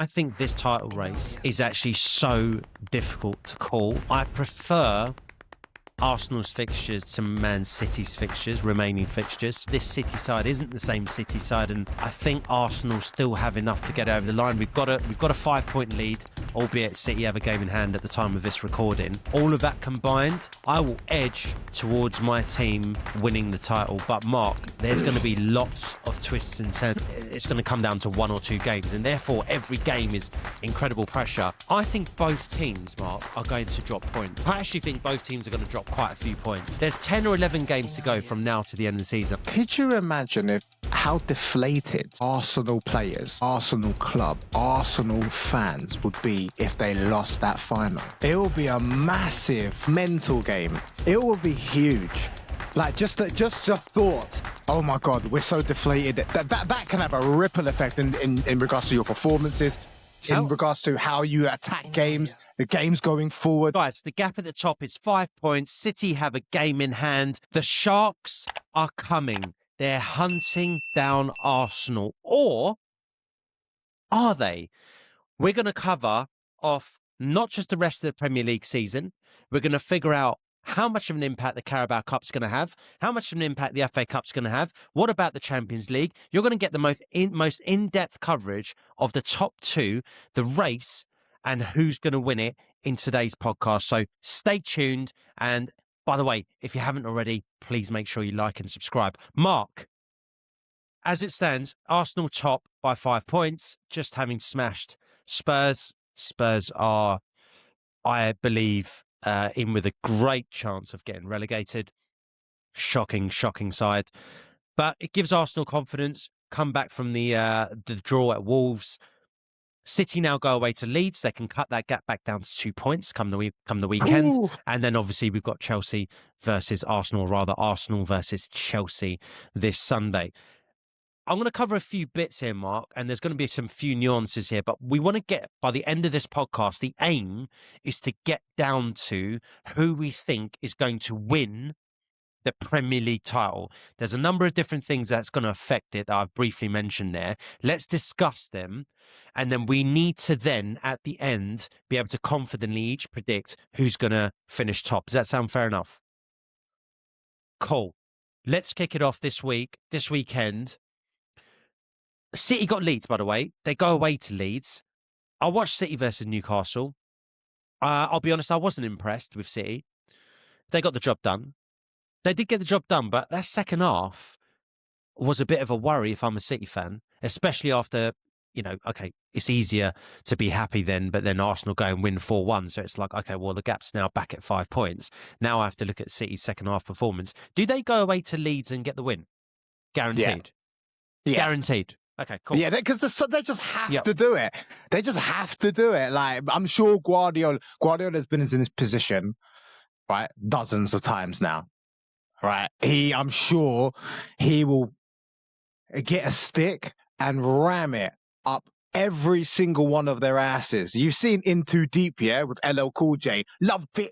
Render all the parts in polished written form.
I think this title race is actually so difficult to call. I prefer Arsenal's fixtures to Man City's fixtures, remaining fixtures. This City side isn't the same City side, and I think Arsenal still have enough to get over the line. We've got a 5-point lead, albeit City have a game in hand at the time of this recording. All of that combined, I will edge towards my team winning the title. But Mark, there's going to be lots of twists and turns. It's going to come down to 1 or 2 games, and therefore every game is incredible pressure. I think both teams, Mark, are going to drop points. I actually think both teams are going to drop quite a few points. There's 10 or 11 games to go from now to the end of the season. Could you imagine how deflated Arsenal players, Arsenal club, Arsenal fans would be if they lost that final? It will be a massive mental game. It will be huge. Like just the thought, oh my God, we're so deflated. That can have a ripple effect in regards to your performances, in regards to how you attack games, the games going forward. Guys, the gap at the top is 5 points. City have a game in hand. The Sharks are coming. They're hunting down Arsenal. Or are they? We're going to cover off not just the rest of the Premier League season. We're going to figure out how much of an impact the Carabao Cup's going to have, how much of an impact the FA Cup's going to have, what about the Champions League. You're going to get the most in-depth coverage of the top 2, the race, and who's going to win it in today's podcast. So stay tuned. And by the way, if you haven't already, please make sure you like and subscribe. Mark, as it stands, Arsenal top by 5 points, just having smashed Spurs. Spurs are, I believe, in with a great chance of getting relegated. Shocking side. But it gives Arsenal confidence. Come back from the draw at Wolves. City now go away to Leeds. They can cut that gap back down to 2 points come the weekend. Ooh. And then obviously we've got Chelsea versus Arsenal, or rather Arsenal versus Chelsea this Sunday. I'm going to cover a few bits here, Mark, and there's going to be some few nuances here, but we want to get, by the end of this podcast, the aim is to get down to who we think is going to win the Premier League title. There's a number of different things that's going to affect it that I've briefly mentioned there. Let's discuss them, and then we need to then, at the end, be able to confidently each predict who's going to finish top. Does that sound fair enough? Cool. Let's kick it off this weekend. City got Leeds, by the way. They go away to Leeds. I watched City versus Newcastle. I'll be honest, I wasn't impressed with City. They got the job done. They did get the job done, but that second half was a bit of a worry if I'm a City fan, especially after, okay, it's easier to be happy then, but then Arsenal go and win 4-1. So it's like, okay, well, the gap's now back at 5 points. Now I have to look at City's second half performance. Do they go away to Leeds and get the win? Guaranteed. Yeah. Guaranteed. Okay, cool. Yeah, because they just have to do it. They just have to do it. Like, I'm sure Guardiola's been in this position, right, dozens of times now, right? I'm sure he will get a stick and ram it up every single one of their asses. You've seen In Too Deep, yeah, with LL Cool J. Loved it.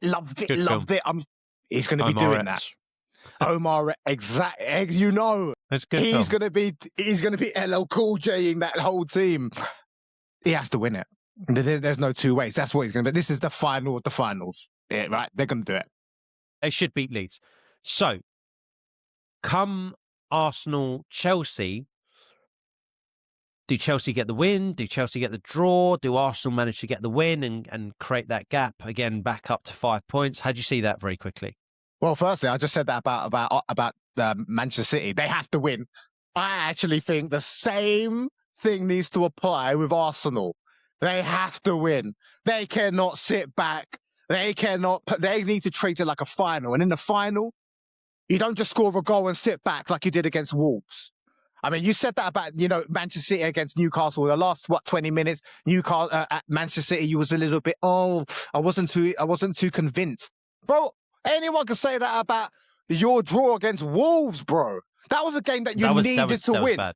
He's going to be doing that. Omar, exactly. That's good. He's going to be LL Cool J-ing that whole team. He has to win it. There's no two ways. That's what he's going to be. This is the final of the finals. Yeah, right? They're going to do it. They should beat Leeds. So, come Arsenal, Chelsea, do Chelsea get the win? Do Chelsea get the draw? Do Arsenal manage to get the win and create that gap again back up to 5 points? How do you see that very quickly? Well, firstly, I just said that about Manchester City. They have to win. I actually think the same thing needs to apply with Arsenal. They have to win. They cannot sit back. They need to treat it like a final. And in the final, you don't just score a goal and sit back like you did against Wolves. I mean, you said that about, Manchester City against Newcastle. The last, 20 minutes, Newcastle, at Manchester City, you was a little bit, I wasn't too convinced. Bro, anyone can say that about your draw against Wolves, bro. That was a game that you needed to win. That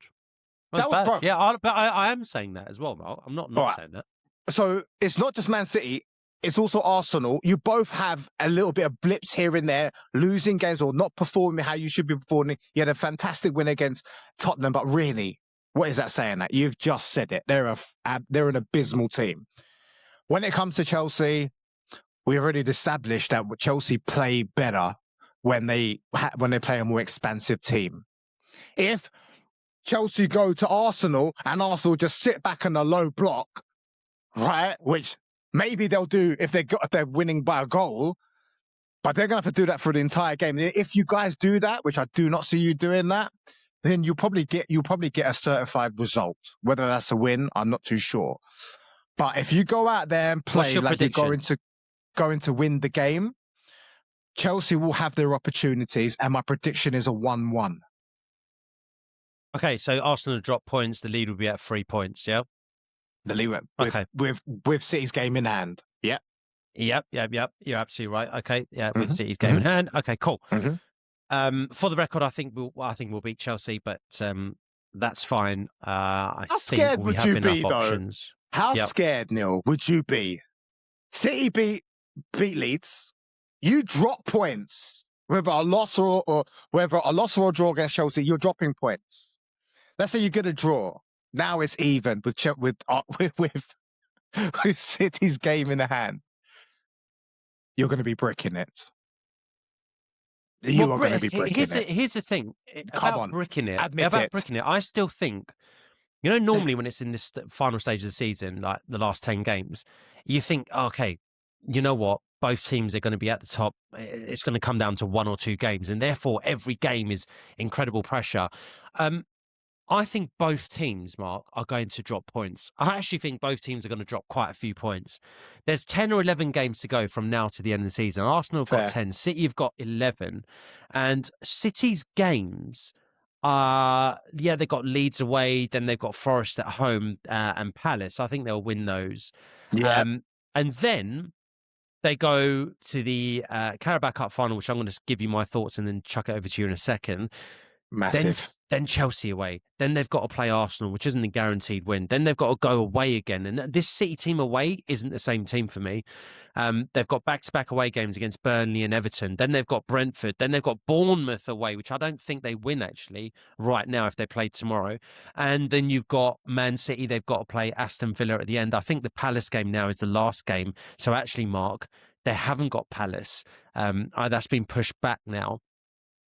was bad. Bro. Yeah, but I am saying that as well, Mal. I'm not saying that. So it's not just Man City. It's also Arsenal. You both have a little bit of blips here and there, losing games or not performing how you should be performing. You had a fantastic win against Tottenham, but really, What is that saying? That you've just said it. They're an abysmal team. When it comes to Chelsea, we've already established that Chelsea play better when they play a more expansive team. If Chelsea go to Arsenal and Arsenal just sit back in a low block, right? Which maybe they'll do if they're winning by a goal, but they're gonna have to do that for the entire game. If you guys do that, which I do not see you doing that, then you'll probably get a certified result. Whether that's a win, I'm not too sure. But if you go out there and play like you're going to win the game, Chelsea will have their opportunities, and my prediction is a 1-1. Okay, so Arsenal drop points. The lead will be at 3 points. Yeah. The lead with City's game in hand. Yeah. Yep. You're absolutely right. Okay, yeah, with City's game in hand. Okay, cool. For the record, I think we'll beat Chelsea, but that's fine. I think we have enough options. How scared, Neil, would you be? City beat Leeds. You drop points, whether a loss or a draw against Chelsea. You're dropping points. Let's say you get a draw. Now it's even with City's game in the hand. You're going to be bricking it. You are going to be bricking it. Here's the thing. Come on, bricking it. Admit it. Bricking it. I still think, normally when it's in this final stage of the season, like the last 10 games, you think, okay, you know what? Both teams are going to be at the top. It's going to come down to 1 or 2 games, and therefore every game is incredible pressure. I think both teams, Mark, are going to drop points. I actually think both teams are going to drop quite a few points. There's 10 or 11 games to go from now to the end of the season. Arsenal have got 10. City have got 11. And City's games they've got Leeds away, then they've got Forest at home and Palace. I think they'll win those. Yeah. And then they go to the Carabao Cup final, which I'm going to give you my thoughts and then chuck it over to you in a second. Massive. Then Chelsea away. Then they've got to play Arsenal, which isn't a guaranteed win. Then they've got to go away again. And this City team away isn't the same team for me. They've got back-to-back away games against Burnley and Everton. Then they've got Brentford. Then they've got Bournemouth away, which I don't think they win, actually, right now if they play tomorrow. And then you've got Man City. They've got to play Aston Villa at the end. I think the Palace game now is the last game. So actually, Mark, they haven't got Palace. That's been pushed back now.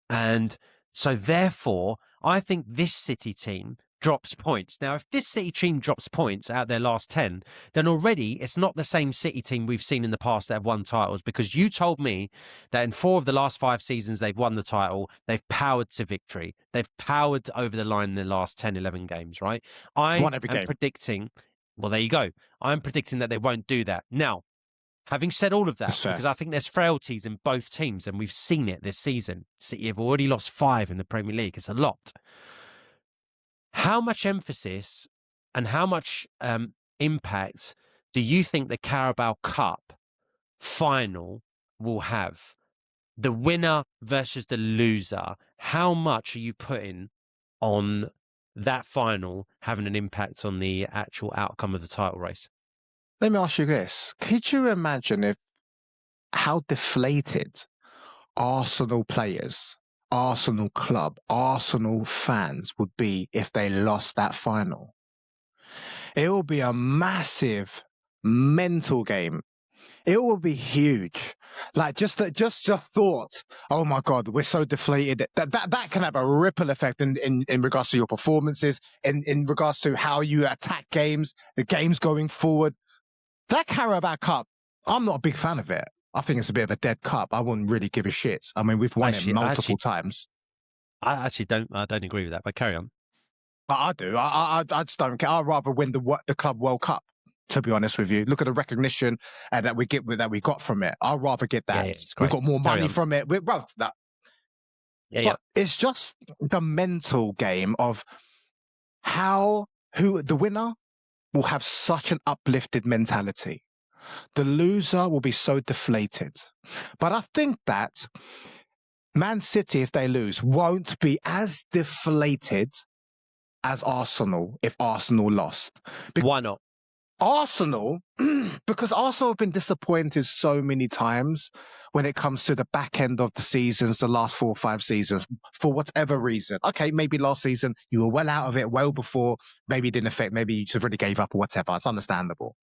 And so therefore, I think this City team drops points. Now, if this City team drops points out of their last 10, then already it's not the same City team we've seen in the past that have won titles, because you told me that in 4 of the last 5 seasons they've won the title, they've powered to victory. They've powered over the line in the last 10, 11 games, right? I am predicting, well, there you go. I'm predicting that they won't do that. Now, having said all of that, because I think there's frailties in both teams, and we've seen it this season. City have already lost 5 in the Premier League. It's a lot. How much emphasis and how much impact do you think the Carabao Cup final will have? The winner versus the loser. How much are you putting on that final having an impact on the actual outcome of the title race? Let me ask you this. Could you imagine how deflated Arsenal players, Arsenal club, Arsenal fans would be if they lost that final? It will be a massive mental game. It will be huge. Like just the thought, oh my God, we're so deflated. That can have a ripple effect in regards to your performances, in regards to how you attack games, the games going forward. That Carabao Cup, I'm not a big fan of it. I think it's a bit of a dead cup. I wouldn't really give a shit. I mean, we've won it multiple times. I actually don't agree with that, but carry on. I do. I just don't care. I'd rather win the Club World Cup, to be honest with you. Look at the recognition that we got from it. I'd rather get that. Yeah, we got more money from it. It's just the mental game of who the winner will have such an uplifted mentality. The loser will be so deflated. But I think that Man City, if they lose, won't be as deflated as Arsenal if Arsenal lost. Why not? Arsenal, because Arsenal have been disappointed so many times when it comes to the back end of the seasons, the last 4 or 5 seasons, for whatever reason. Okay, maybe last season you were well out of it, well before, maybe it didn't affect, maybe you just really gave up or whatever. It's understandable.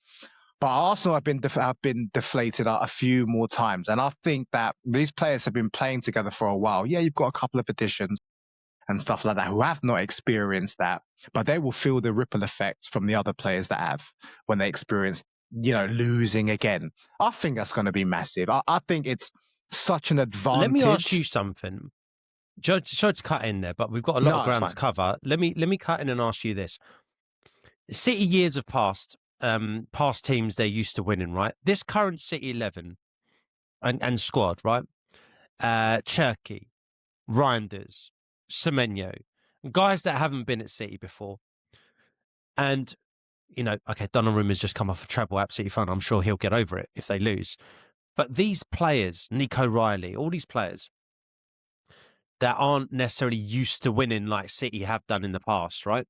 But Arsenal have been deflated a few more times. And I think that these players have been playing together for a while. Yeah, you've got a couple of additions and stuff like that who have not experienced that, but they will feel the ripple effects from the other players that have when they experience, losing again. I think that's going to be massive. I think it's such an advantage. Let me ask you something. Sorry to cut in there, but we've got a lot of ground to cover. Let me cut in and ask you this. City years have passed. Past teams they're used to winning, right? This current City 11 and squad, right? Cherky, Reinders, Semenyo, guys that haven't been at City before. And, okay, Donnarumma has just come off a treble, absolutely fine. I'm sure he'll get over it if they lose. But these players, Nico Riley, all these players that aren't necessarily used to winning like City have done in the past, right?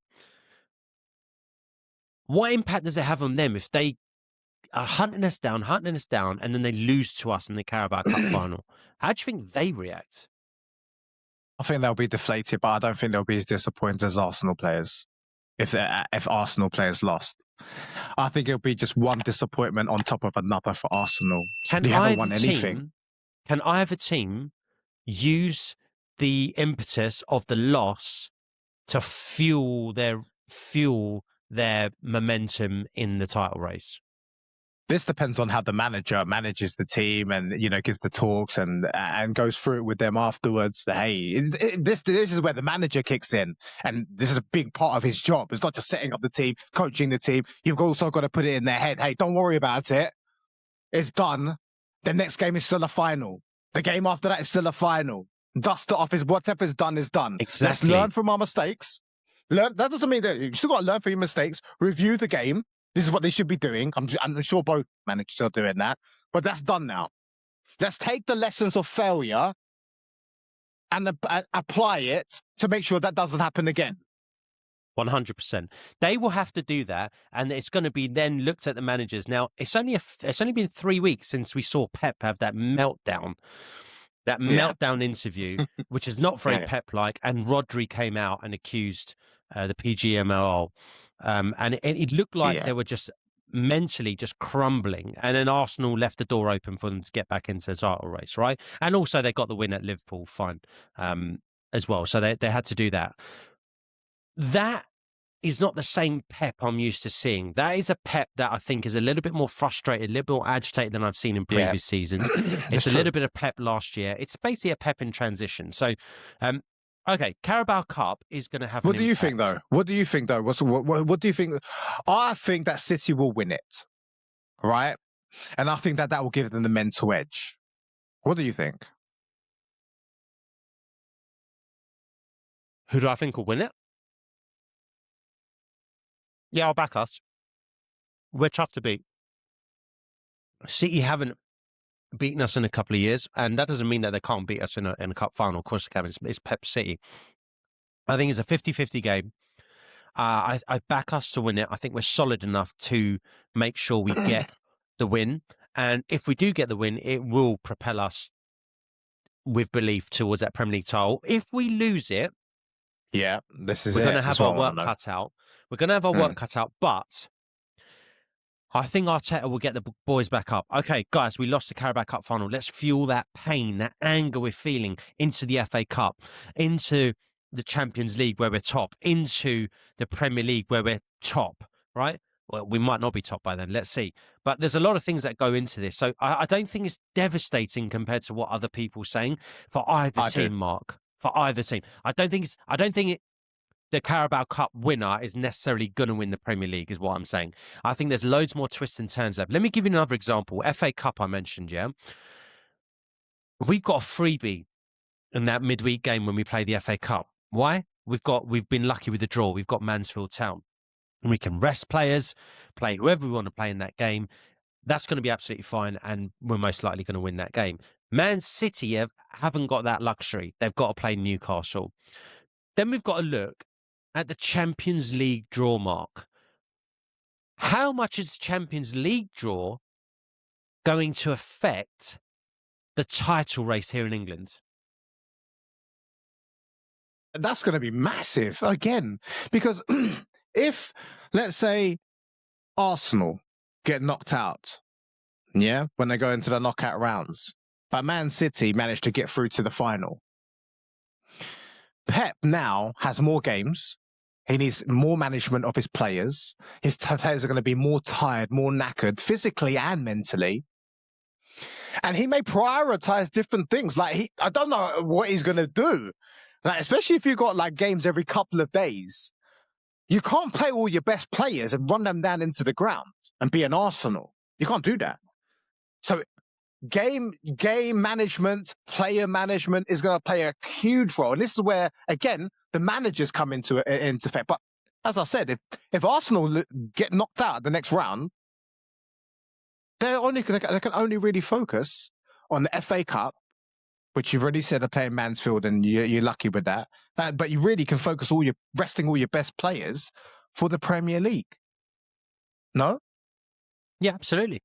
What impact does it have on them if they are hunting us down, and then they lose to us in the Carabao Cup final? How do you think they react? I think they'll be deflated, but I don't think they'll be as disappointed as Arsenal players if Arsenal players lost. I think it'll be just one disappointment on top of another for Arsenal. They haven't won anything. Can either team use the impetus of the loss to fuel their momentum in the title race? This depends on how the manager manages the team and, gives the talks and goes through it with them afterwards. Hey, this is where the manager kicks in. And this is a big part of his job. It's not just setting up the team, coaching the team. You've also got to put it in their head. Hey, don't worry about it. It's done. The next game is still a final. The game after that is still a final. Dust it off. Whatever's done is done. Exactly. Let's learn from our mistakes. That doesn't mean that you still got to learn from your mistakes. Review the game. This is what they should be doing. I'm sure both managers are doing that. But that's done now. Let's take the lessons of failure and apply it to make sure that doesn't happen again. 100%. They will have to do that, and it's going to be then looked at the managers. Now, it's only been 3 weeks since we saw Pep have that meltdown. That meltdown interview, which is not very Pep-like, and Rodri came out and accused the PGMOL. And it looked like they were just mentally just crumbling. And then Arsenal left the door open for them to get back into the title race, right? And also they got the win at Liverpool, fine, as well. So they had to do that. That is not the same Pep I'm used to seeing. That is a Pep that I think is a little bit more frustrated, a little bit more agitated than I've seen in previous seasons. It's a little bit of Pep last year. It's basically a Pep in transition. So, okay, Carabao Cup is going to have. What do you think, though? What do you think? What do you think? I think that City will win it, right? And I think that will give them the mental edge. What do you think? Who do I think will win it? Yeah, I'll back us. We're tough to beat. City haven't beaten us in a couple of years, and that doesn't mean that they can't beat us in a cup final. Of course they can. It's Pep City. I think it's a 50-50 game. I back us to win it. I think we're solid enough to make sure we get the win. And if we do get the win, it will propel us with belief towards that Premier League title. If we lose it, we're going to have our work cut out. We're going to have our work cut out, but I think Arteta will get the boys back up. Okay, guys, we lost the Carabao Cup final. Let's fuel that pain, that anger we're feeling into the FA Cup, into the Champions League where we're top, into the Premier League where we're top, right? Well, we might not be top by then. Let's see. But there's a lot of things that go into this. So I don't think it's devastating compared to what other people are saying for either team, Mark. For either team. I don't think the Carabao Cup winner is necessarily going to win the Premier League, is what I'm saying. I think there's loads more twists and turns left. Let me give you another example. FA Cup I mentioned, yeah? We've got a freebie in that midweek game when we play the FA Cup. Why? We've been lucky with the draw. We've got Mansfield Town. And we can rest players, play whoever we want to play in that game. That's going to be absolutely fine, and we're most likely going to win that game. Man City haven't got that luxury. They've got to play Newcastle. Then we've got to look at the Champions League draw, Mark. How much is the Champions League draw going to affect the title race here in England? That's going to be massive again, because if, let's say, Arsenal get knocked out, when they go into the knockout rounds, but Man City managed to get through to the final, Pep now has more games. He needs more management of his players. His players are going to be more tired, more knackered, physically and mentally. And he may prioritize different things. Like, I don't know what he's going to do. Like, especially if you've got like games every couple of days. You can't play all your best players and run them down into the ground and be an Arsenal. You can't do that. So game management, player management is going to play a huge role. And this is where, again, the managers come into effect. But as I said, if Arsenal get knocked out the next round, they can only really focus on the FA Cup, which you've already said are playing Mansfield, and you're lucky with that. But you really can focus resting all your best players for the Premier League. No? Yeah, absolutely.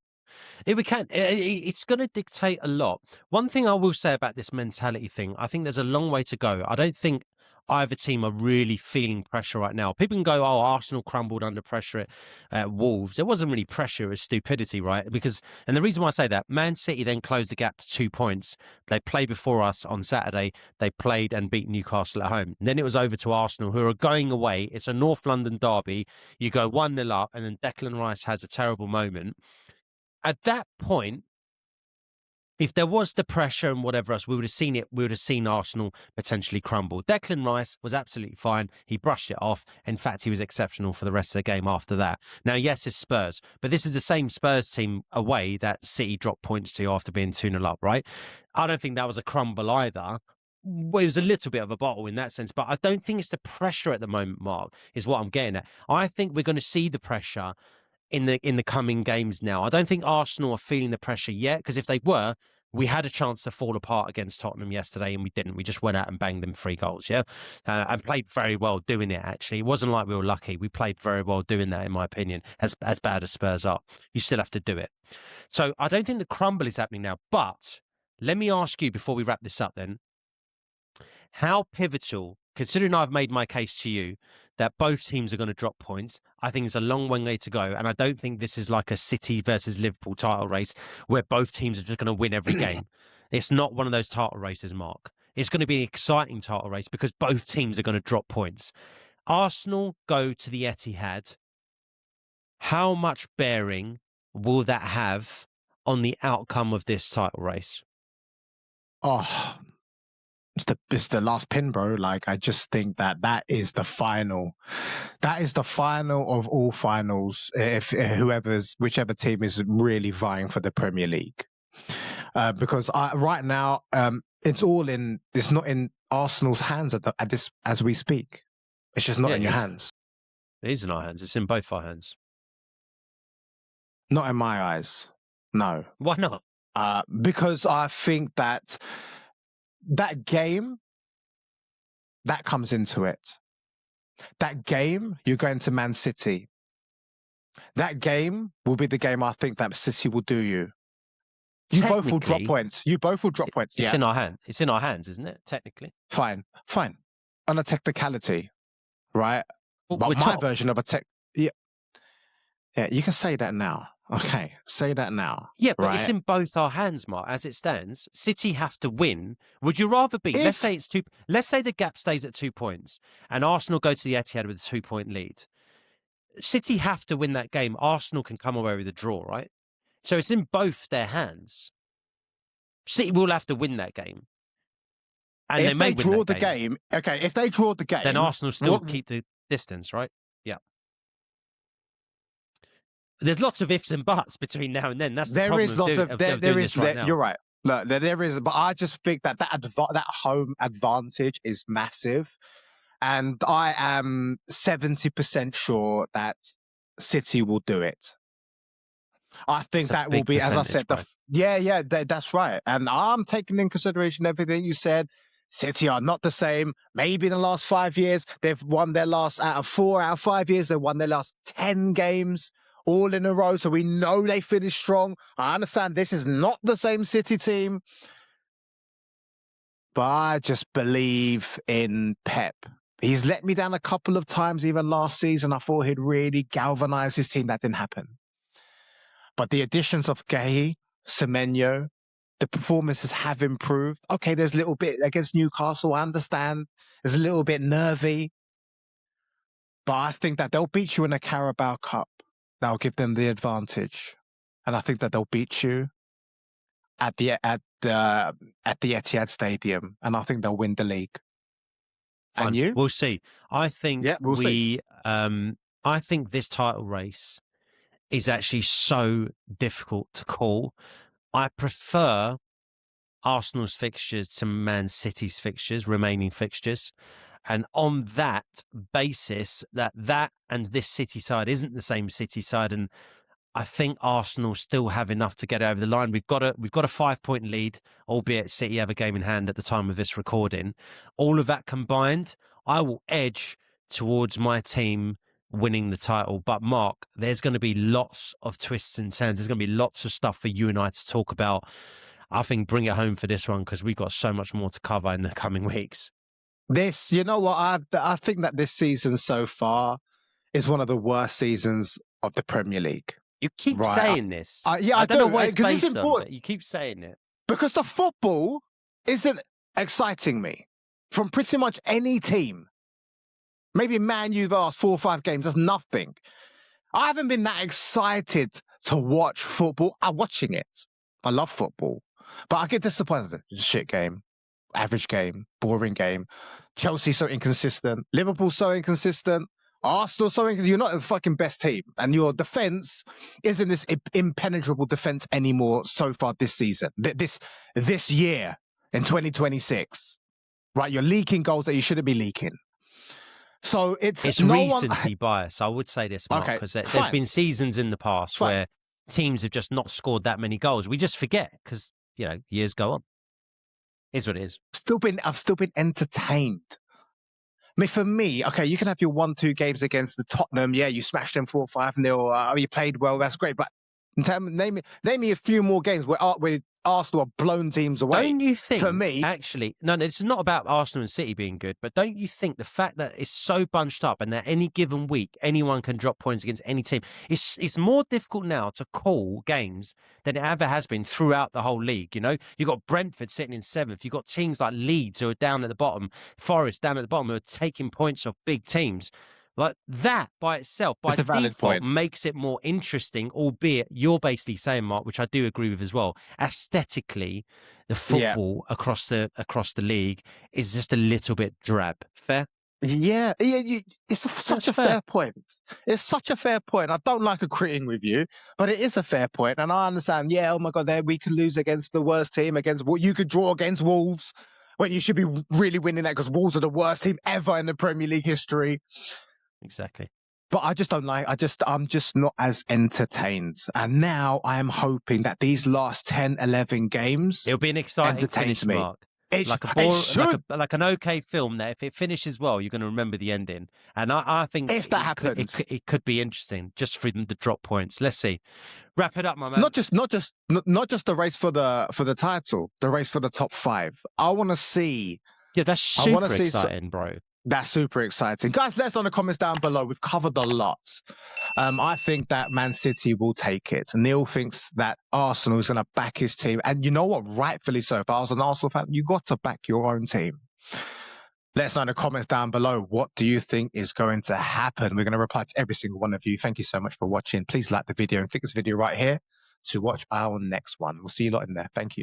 It's going to dictate a lot. One thing I will say about this mentality thing, I think there's a long way to go. I don't think either team are really feeling pressure right now. People can go, oh, Arsenal crumbled under pressure at Wolves. It wasn't really pressure, it was stupidity, right? And the reason why I say that, Man City then closed the gap to 2 points. They played before us on Saturday. They played and beat Newcastle at home. And then it was over to Arsenal, who are going away. It's a North London derby. You go 1-0 up, and then Declan Rice has a terrible moment. At that point, if there was the pressure and whatever else, we would have seen it. We would have seen Arsenal potentially crumble. Declan Rice was absolutely fine. He brushed it off. In fact, he was exceptional for the rest of the game after that. Now, yes, it's Spurs, but this is the same Spurs team away that City dropped points to after being 2-0 up, right? I don't think that was a crumble either. Well, it was a little bit of a bottle in that sense, but I don't think it's the pressure at the moment, Mark, is what I'm getting at. I think we're going to see the pressure in the coming games now. I don't think Arsenal are feeling the pressure yet, because if they were, we had a chance to fall apart against Tottenham yesterday, and we didn't. We just went out and banged them 3 goals, and played very well doing it, actually. It wasn't like we were lucky. We played very well doing that, in my opinion, as bad as Spurs are. You still have to do it. So I don't think the crumble is happening now, but let me ask you before we wrap this up then, how pivotal, considering I've made my case to you that both teams are going to drop points, I think it's a long way to go. And I don't think this is like a City versus Liverpool title race where both teams are just going to win every game. It's not one of those title races, Mark. It's going to be an exciting title race because both teams are going to drop points. Arsenal go to the Etihad. How much bearing will that have on the outcome of this title race? Oh, it's the last pin, bro. Like, I just think that is the final. That is the final of all finals. If whichever team is really vying for the Premier League, because right now, it's not in Arsenal's hands at this as we speak. It's just not in your hands. It is in our hands. It's in both our hands. Not in my eyes. No. Why not? Because I think that game, that comes into it. That game, you're going to Man City. That game will be the game I think that City will do you. You both will drop points. It's in our hand. It's in our hands, isn't it? Technically. Fine. On a technicality, right? Well, but my version of a tech... Yeah, you can say that now. Okay, say that now. Yeah, but right? It's in both our hands, Mark. As it stands, City have to win. Would you rather be? Let's say it's 2. Let's say the gap stays at 2 points, and Arsenal go to the Etihad with a 2-point lead. City have to win that game. Arsenal can come away with a draw, right? So it's in both their hands. City will have to win that game, and if they draw the game. Okay, if they draw the game, then Arsenal still keep the distance, right? Yeah. There's lots of ifs and buts between now and then. That's the problem there is. You're right. Look, there is, but I just think that home advantage is massive, and I am 70% sure that City will do it. I think that will be, as I said, that's right. And I'm taking in consideration everything you said. City are not the same. Maybe in the last 5 years, they've won their last, out of 5 years, they've won their last 10 games. all in a row. So we know they finish strong. I understand this is not the same City team, but I just believe in Pep. He's let me down a couple of times, even last season. I thought he'd really galvanize his team. That didn't happen. But the additions of Gueye, Semenyo, the performances have improved. Okay, there's a little bit against Newcastle, I understand. There's a little bit nervy. But I think that they'll beat you in a Carabao Cup. That'll give them the advantage. And I think that they'll beat you at the Etihad Stadium. And I think they'll win the league. Fun. And you? We'll see. I think we'll see. I think this title race is actually so difficult to call. I prefer Arsenal's fixtures to Man City's fixtures, remaining fixtures. And on that basis, that and this City side isn't the same City side, and I think Arsenal still have enough to get over the line. We've got a 5-point lead, albeit City have a game in hand at the time of this recording. All of that combined, I will edge towards my team winning the title. But Mark, there's going to be lots of twists and turns. There's going to be lots of stuff for you and I to talk about. I think bring it home for this one because we've got so much more to cover in the coming weeks. You know what? I think that this season so far is one of the worst seasons of the Premier League. You keep saying this. I don't know what it's based on, but you keep saying it. Because the football isn't exciting me from pretty much any team. Maybe Man U the last 4 or 5 games, that's nothing. I haven't been that excited to watch football. I'm watching it. I love football. But I get disappointed. Shit game. Average game. Boring game. Chelsea so inconsistent. Liverpool so inconsistent. Arsenal so inconsistent. You're not the fucking best team. And your defence isn't this impenetrable defence anymore so far this season. This year in 2026. Right? You're leaking goals that you shouldn't be leaking. So it's recency bias. I would say this, Mark, because there's been seasons in the past where teams have just not scored that many goals. We just forget because, years go on. Is what it is. I've still been entertained. I mean, for me, okay, you can have your 1-2 games against the Tottenham. Yeah, you smashed them 4-5-0. You played well. That's great. But name me a few more games where Arsenal have blown teams away. Don't you think, for me, actually, no, it's not about Arsenal and City being good, but don't you think the fact that it's so bunched up and that any given week, anyone can drop points against any team, it's more difficult now to call games than it ever has been throughout the whole league, You've got Brentford sitting in 7th. You've got teams like Leeds who are down at the bottom, Forest down at the bottom who are taking points off big teams. Like that by itself, by default, makes it more interesting, albeit you're basically saying, Mark, which I do agree with as well, aesthetically, the football across the league is just a little bit drab. Fair? Yeah, it's such a fair point. It's such a fair point. I don't like agreeing with you, but it is a fair point. And I understand, oh my God, we could lose against the worst team, you could draw against Wolves when you should be really winning that because Wolves are the worst team ever in the Premier League history. Exactly. But I just don't like, I'm just not as entertained. And now I am hoping that these last 10, 11 games, it'll be an exciting finish, Mark. Like an okay film that if it finishes well, you're going to remember the ending. And I think if that happens, it could be interesting just for them to drop points. Let's see. Wrap it up, my man. Not just the race for the title, the race for the top 5. I want to see. Yeah, that's super exciting, bro. That's super exciting. Guys, let us know in the comments down below. We've covered a lot. I think that Man City will take it. Neil thinks that Arsenal is going to back his team. And you know what? Rightfully so. If I was an Arsenal fan, you got to back your own team. Let us know in the comments down below. What do you think is going to happen? We're going to reply to every single one of you. Thank you so much for watching. Please like the video and click this video right here to watch our next one. We'll see you lot in there. Thank you.